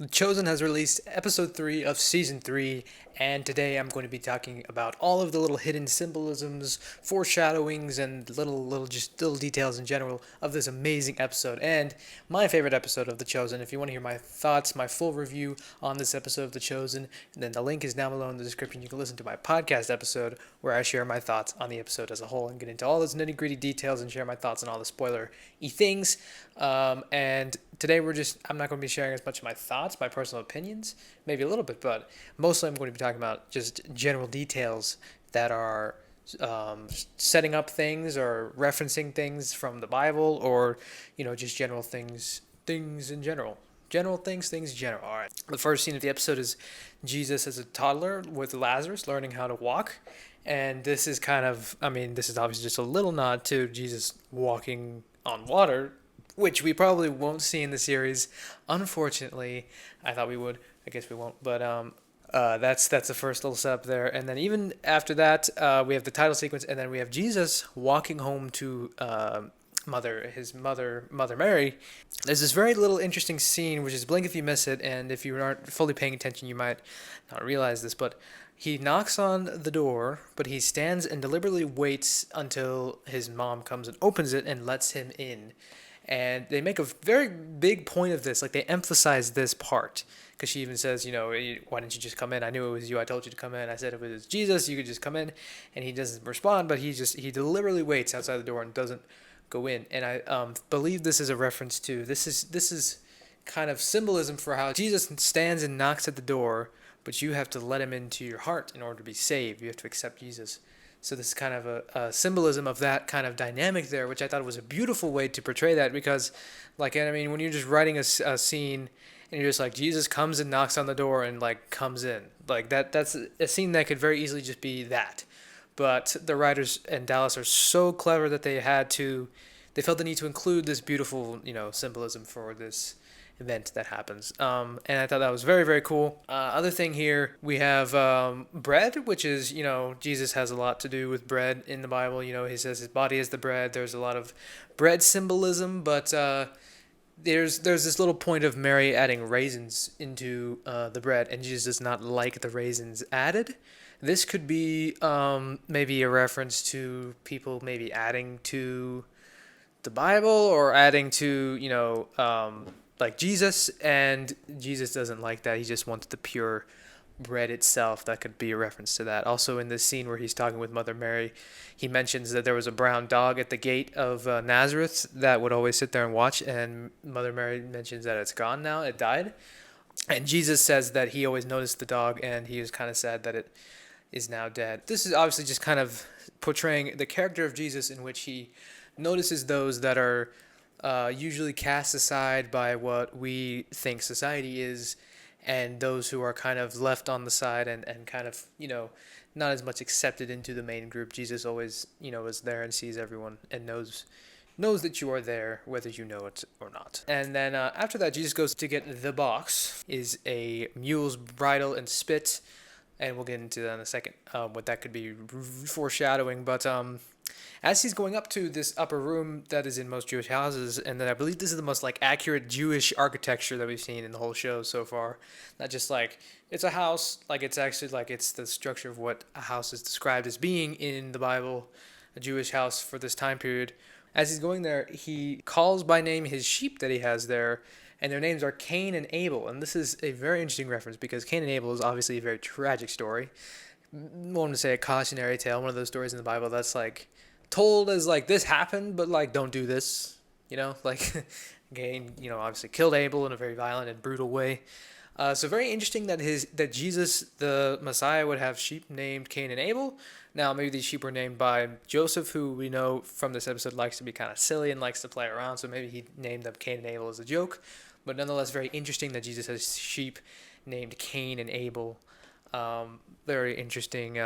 The Chosen has released episode 3 of season 3, and today I'm going to be talking about all of the little hidden symbolisms, foreshadowings, and little details in general of this amazing episode, and my favorite episode of The Chosen. If you want to hear my thoughts, my full review on this episode of The Chosen, then the link is down below in the description. You can listen to my podcast episode where I share my thoughts on the episode as a whole and get into all those nitty-gritty details and share my thoughts on all the spoiler-y things. And today I'm not going to be sharing as much of my thoughts, my personal opinions, maybe a little bit, but mostly I'm going to be talking about just general details that are setting up things or referencing things from the Bible, or just general things in general. Things in general. All right. The first scene of the episode is Jesus as a toddler with Lazarus learning how to walk. And this is this is obviously just a little nod to Jesus walking on water, which we probably won't see in the series. Unfortunately, I thought we would. I guess we won't. But that's the first little setup there. And then even after that, we have the title sequence, and then we have Jesus walking home to his mother Mary. There's this very little interesting scene, which is blink if you miss it, and if you aren't fully paying attention, you might not realize this, but he knocks on the door, but he stands and deliberately waits until his mom comes and opens it and lets him in. And they make a very big point of this, like they emphasize this part, because she even says, why didn't you just come in? I knew it was you. I told you to come in. I said if it was Jesus, you could just come in. And he doesn't respond, but he deliberately waits outside the door and doesn't go in. And I believe this is a reference to this is kind of symbolism for how Jesus stands and knocks at the door, but you have to let him into your heart in order to be saved. You have to accept Jesus. So this is kind of a symbolism of that kind of dynamic there, which I thought was a beautiful way to portray that, because, when you're just writing a scene and you're just like, Jesus comes and knocks on the door and, comes in. That's a scene that could very easily just be that. But the writers in Dallas are so clever that they felt the need to include this beautiful, symbolism for this event that happens. And I thought that was very, very cool. Other thing here, we have bread, which is, Jesus has a lot to do with bread in the Bible. He says his body is the bread. There's a lot of bread symbolism, but there's this little point of Mary adding raisins into the bread, and Jesus does not like the raisins added. This could be maybe a reference to people maybe adding to the Bible or adding to, like Jesus, and Jesus doesn't like that. He just wants the pure bread itself. That could be a reference to that. Also, in this scene where he's talking with Mother Mary, he mentions that there was a brown dog at the gate of Nazareth that would always sit there and watch, and Mother Mary mentions that it's gone now, it died. And Jesus says that he always noticed the dog, and he was kind of sad that it is now dead. This is obviously just kind of portraying the character of Jesus, in which he notices those that are usually cast aside by what we think society is, and those who are kind of left on the side and kind of, not as much accepted into the main group. Jesus always, is there and sees everyone and knows that you are there, whether you know it or not. And then after that, Jesus goes to get the box, is a mule's bridle and spit, and we'll get into that in a second, what that could be foreshadowing. But as he's going up to this upper room that is in most Jewish houses, and then I believe this is the most accurate Jewish architecture that we've seen in the whole show so far. Not just it's a house, it's actually it's the structure of what a house is described as being in the Bible, a Jewish house for this time period. As he's going there, he calls by name his sheep that he has there, and their names are Cain and Abel. And this is a very interesting reference, because Cain and Abel is obviously a very tragic story. I want to say a cautionary tale, one of those stories in the Bible that's told as this happened, but don't do this, Cain, obviously killed Abel in a very violent and brutal way. So very interesting that Jesus, the Messiah, would have sheep named Cain and Abel. Now maybe these sheep were named by Joseph, who we know from this episode likes to be kind of silly and likes to play around, so maybe he named them Cain and Abel as a joke. But nonetheless, very interesting that Jesus has sheep named Cain and Abel. Very interesting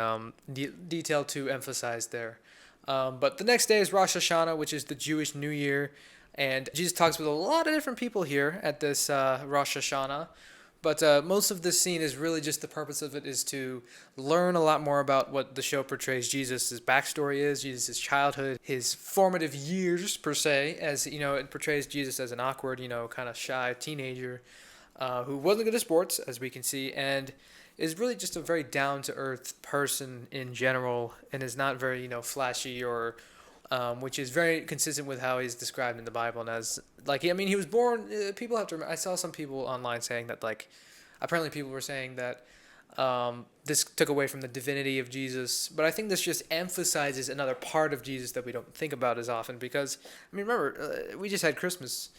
detail to emphasize there. But the next day is Rosh Hashanah, which is the Jewish New Year, and Jesus talks with a lot of different people here at this Rosh Hashanah. But most of this scene is really just the purpose of it is to learn a lot more about what the show portrays Jesus' backstory is, Jesus' childhood, his formative years, per se, as, it portrays Jesus as an awkward, kind of shy teenager. who wasn't good at sports, as we can see, and is really just a very down to earth person in general, and is not very flashy or which is very consistent with how he's described in the Bible. And as like I mean, he was born. People have to remember. I saw some people online saying that like apparently people were saying that this took away from the divinity of Jesus, but I think this just emphasizes another part of Jesus that we don't think about as often. Because I mean, remember we just had Christmas,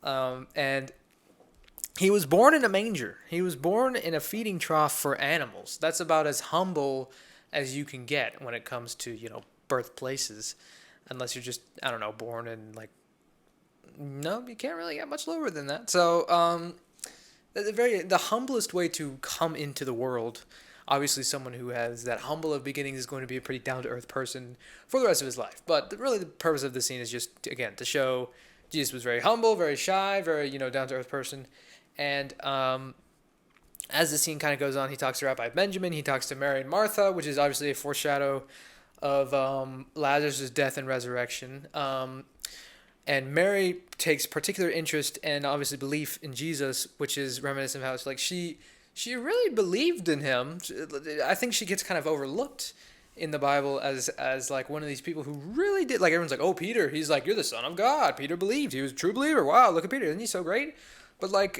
and he was born in a manger. He was born in a feeding trough for animals. That's about as humble as you can get when it comes to birthplaces, unless you're just I don't know born in like no, you can't really get much lower than that. So the humblest way to come into the world. Obviously, someone who has that humble of beginnings is going to be a pretty down to earth person for the rest of his life. But really, the purpose of the scene is just again to show Jesus was very humble, very shy, very down to earth person, and as the scene kind of goes on, he talks to Rabbi Benjamin, he talks to Mary and Martha, which is obviously a foreshadow of Lazarus' death and resurrection. And Mary takes particular interest and obviously belief in Jesus, which is reminiscent of how it's like she really believed in him. I think she gets kind of overlooked in the Bible as like one of these people who really did. Like everyone's like, oh, Peter, he's like, you're the son of God. Peter believed. He was a true believer. Wow, look at Peter. Isn't he so great? But like,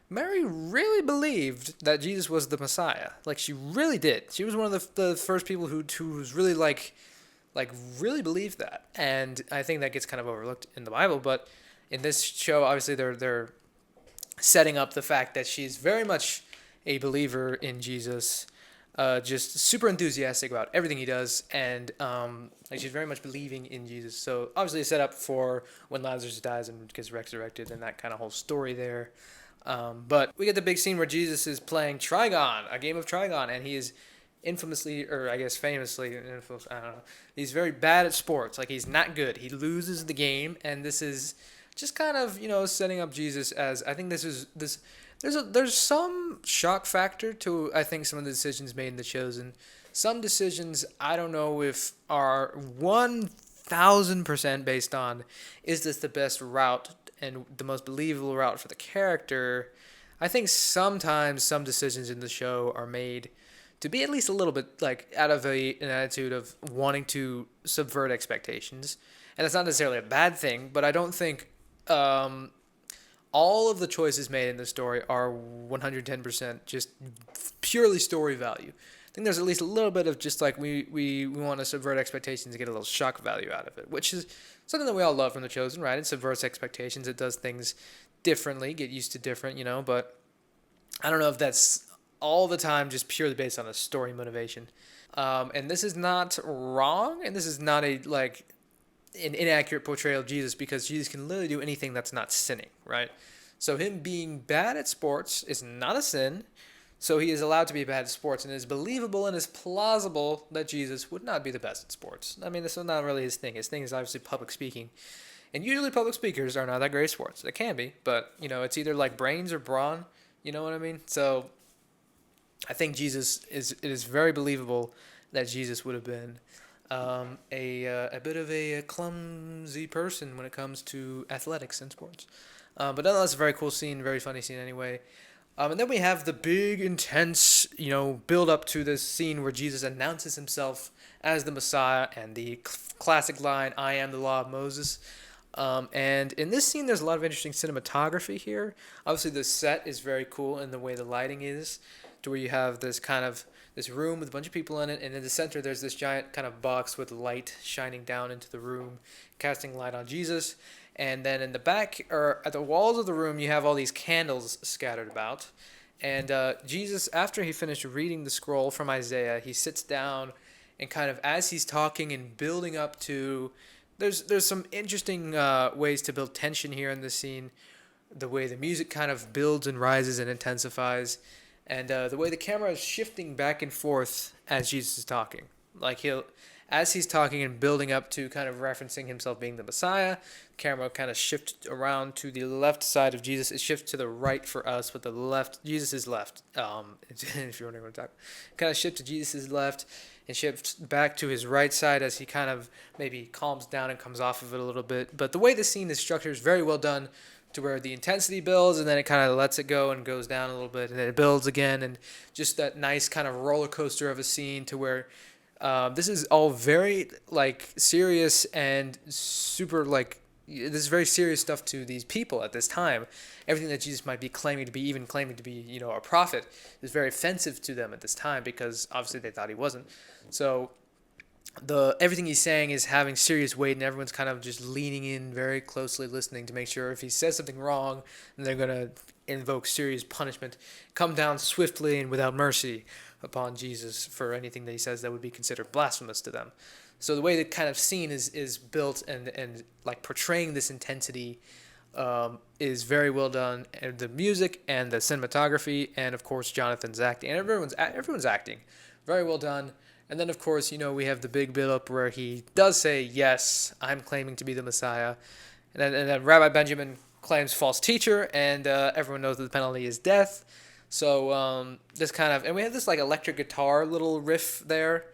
Mary really believed that Jesus was the Messiah. Like she really did. She was one of the first people who was really like really believed that. And I think that gets kind of overlooked in the Bible. But in this show, obviously they're setting up the fact that she's very much a believer in Jesus, just super enthusiastic about everything he does, and like she's very much believing in Jesus. So obviously a setup for when Lazarus dies and gets resurrected and that kind of whole story there. But we get the big scene where Jesus is playing Trigon, a game of Trigon, and he is infamously, or I guess famously, I don't know, he's very bad at sports. Like he's not good. He loses the game, and this is just kind of setting up Jesus as I think this. There's some shock factor to I think some of the decisions made in The Chosen. Some decisions I don't know if are 1,000% based on is this the best route and the most believable route for the character. I think sometimes some decisions in the show are made to be at least a little bit like out of an attitude of wanting to subvert expectations. And that's not necessarily a bad thing, but I don't think all of the choices made in the story are 110% just purely story value. I think there's at least a little bit of just like we want to subvert expectations and get a little shock value out of it, which is something that we all love from The Chosen, right? It subverts expectations. It does things differently, get used to different, but I don't know if that's all the time just purely based on a story motivation. And this is not wrong, and this is not an inaccurate portrayal of Jesus, because Jesus can literally do anything that's not sinning, right? So him being bad at sports is not a sin, so he is allowed to be bad at sports, and it is believable and is plausible that Jesus would not be the best at sports. I mean, this is not really his thing. His thing is obviously public speaking, and usually public speakers are not that great at sports. They can be, but, it's either like brains or brawn, you know what I mean? So I think it is very believable that Jesus would have been a bit of a clumsy person when it comes to athletics and sports. But nonetheless, a very cool scene, very funny scene anyway. And then we have the big, intense, build up to this scene where Jesus announces himself as the Messiah and the classic line, "I am the law of Moses." And in this scene, there's a lot of interesting cinematography here. Obviously, the set is very cool in the way the lighting is, to where you have this room with a bunch of people in it, and in the center there's this giant kind of box with light shining down into the room, casting light on Jesus. And then in the back, or at the walls of the room, you have all these candles scattered about. And Jesus, after he finished reading the scroll from Isaiah, he sits down and kind of, as he's talking and building up to, there's some interesting ways to build tension here in this scene. The way the music kind of builds and rises and intensifies. And the way the camera is shifting back and forth as Jesus is talking. Like as he's talking and building up to kind of referencing himself being the Messiah, the camera kind of shifts around to the left side of Jesus. It shifts to the right for us, but the left, Jesus is left. If you're wondering what I'm talking about. Kind of shifts to Jesus' left and shifts back to his right side as he kind of maybe calms down and comes off of it a little bit. But the way the scene is structured is very well done to where the intensity builds and then it kind of lets it go and goes down a little bit and then it builds again, and just that nice kind of roller coaster of a scene to where this is all very like serious and super like this is very serious stuff to these people at this time. Everything that Jesus might be claiming to be, even claiming to be, a prophet, is very offensive to them at this time because obviously they thought he wasn't. So everything he's saying is having serious weight, and everyone's kind of just leaning in very closely, listening to make sure if he says something wrong, then they're gonna invoke serious punishment, come down swiftly and without mercy upon Jesus for anything that he says that would be considered blasphemous to them. So the way the kind of scene is built and like portraying this intensity is very well done, and the music and the cinematography, and of course Jonathan's acting, and everyone's acting very well done. And then, of course, we have the big build-up where he does say, yes, I'm claiming to be the Messiah. And then Rabbi Benjamin claims false teacher, and everyone knows that the penalty is death. So this kind of... And we have this, like, electric guitar little riff there.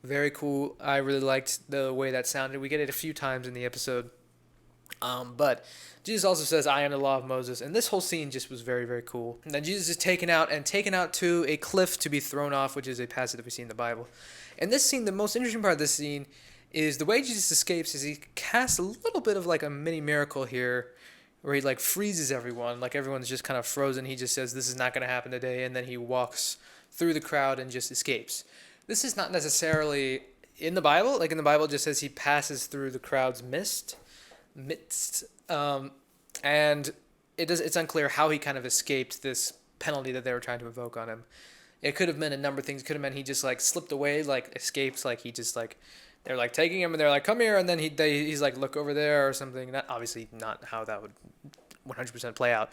Very cool. I really liked the way that sounded. We get it a few times in the episode. But Jesus also says, I am the law of Moses. And this whole scene just was very, very cool. And then Jesus is taken out to a cliff to be thrown off, which is a passage that we see in the Bible. And this scene, the most interesting part of this scene is the way Jesus escapes is he casts a little bit of like a mini miracle here where he like freezes everyone. Like everyone's just kind of frozen. He just says, this is not going to happen today. And then he walks through the crowd and just escapes. This is not necessarily in the Bible. Like in the Bible, it just says he passes through the crowd's midst, and it's unclear how he kind of escaped this penalty that they were trying to invoke on him. It could have meant a number of things. It could have meant he just like slipped away, like escaped, like he just like they're like taking him and they're like come here, and then he's like look over there or something. That obviously not how that would 100% play out.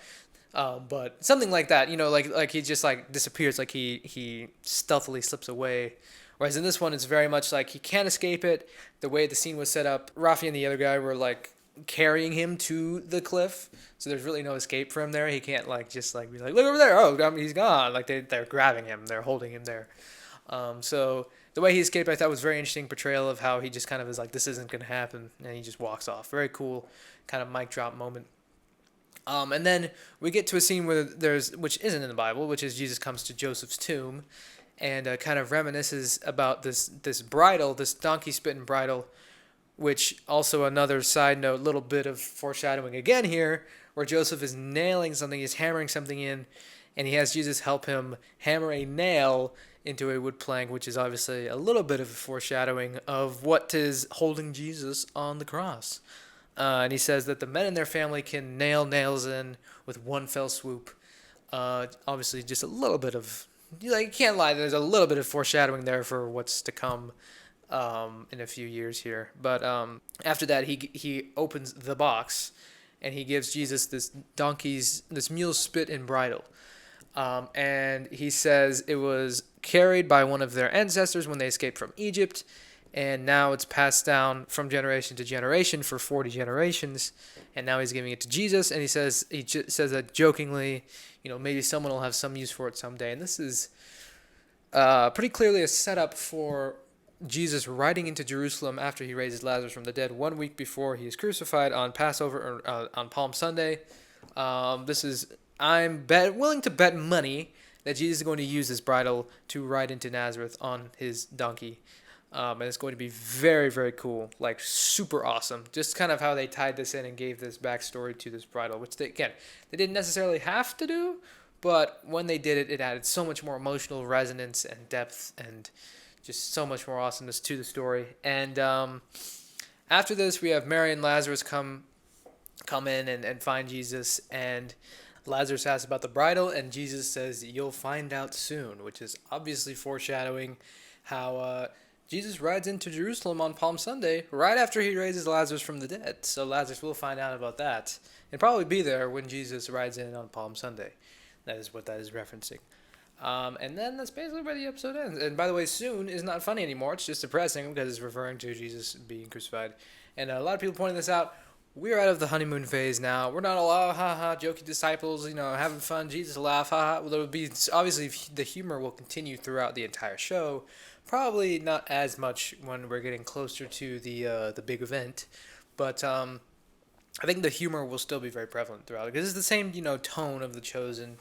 But something like that, like he just like disappears, like he stealthily slips away. Whereas in this one, it's very much like he can't escape it. The way the scene was set up, Rafi and the other guy were like carrying him to the cliff, so there's really no escape for him there. He can't like just like be like look over there, oh he's gone. Like they're grabbing him, they're holding him there. So the way he escaped, I thought was very interesting portrayal of how he just kind of is like this isn't gonna happen, and he just walks off. Very cool, kind of mic drop moment. And then we get to a scene where which isn't in the Bible, which is Jesus comes to Joseph's tomb and kind of reminisces about this bridle, this donkey spitting bridle, which also another side note, little bit of foreshadowing again here, where Joseph is nailing something, he's hammering something in, and he has Jesus help him hammer a nail into a wood plank, which is obviously a little bit of a foreshadowing of what is holding Jesus on the cross. And he says that the men in their family can nail nails in with one fell swoop. Obviously, just a little bit of... you can't lie, there's a little bit of foreshadowing there for what's to come in a few years here. But after that, he opens the box, and he gives Jesus this mule's spit and bridle. And he says it was carried by one of their ancestors when they escaped from Egypt, and now it's passed down from generation to generation for 40 generations, and now he's giving it to Jesus, and he says that jokingly, maybe someone will have some use for it someday. And this is pretty clearly a setup for Jesus riding into Jerusalem after he raises Lazarus from the dead 1 week before he is crucified on Passover or on Palm Sunday. I'm willing to bet money that Jesus is going to use this bridle to ride into Nazareth on his donkey. And it's going to be very, very cool, like super awesome. Just kind of how they tied this in and gave this backstory to this bridle, which they didn't necessarily have to do, but when they did it, it added so much more emotional resonance and depth and just so much more awesomeness to the story. And after this, we have Mary and Lazarus come in and find Jesus, and Lazarus asks about the bridle, and Jesus says, you'll find out soon, which is obviously foreshadowing how... Jesus rides into Jerusalem on Palm Sunday right after he raises Lazarus from the dead. So Lazarus will find out about that and probably be there when Jesus rides in on Palm Sunday. That is what that is referencing. And then that's basically where the episode ends. And by the way, soon is not funny anymore. It's just depressing because it's referring to Jesus being crucified. And a lot of people pointing this out. We're out of the honeymoon phase now. We're not all ha ha jokey disciples, having fun. Jesus laugh, ha ha. Well, there will be obviously the humor will continue throughout the entire show. Probably not as much when we're getting closer to the big event, but I think the humor will still be very prevalent throughout because it's the same tone of The Chosen.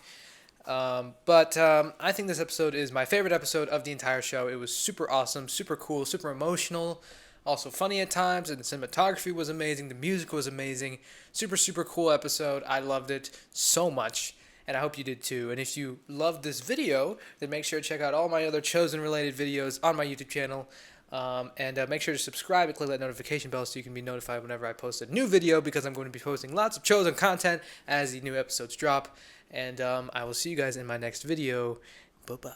But I think this episode is my favorite episode of the entire show. It was super awesome, super cool, super emotional. Also funny at times, and the cinematography was amazing. The music was amazing. Super, super cool episode. I loved it so much, and I hope you did too. And if you loved this video, then make sure to check out all my other Chosen-related videos on my YouTube channel. And make sure to subscribe and click that notification bell so you can be notified whenever I post a new video, because I'm going to be posting lots of Chosen content as the new episodes drop. And I will see you guys in my next video. Bye-bye.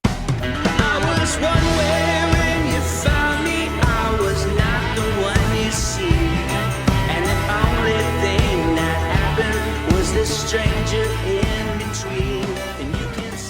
I was one way when you found me. I was not the one you see. And the only thing that happened was this stranger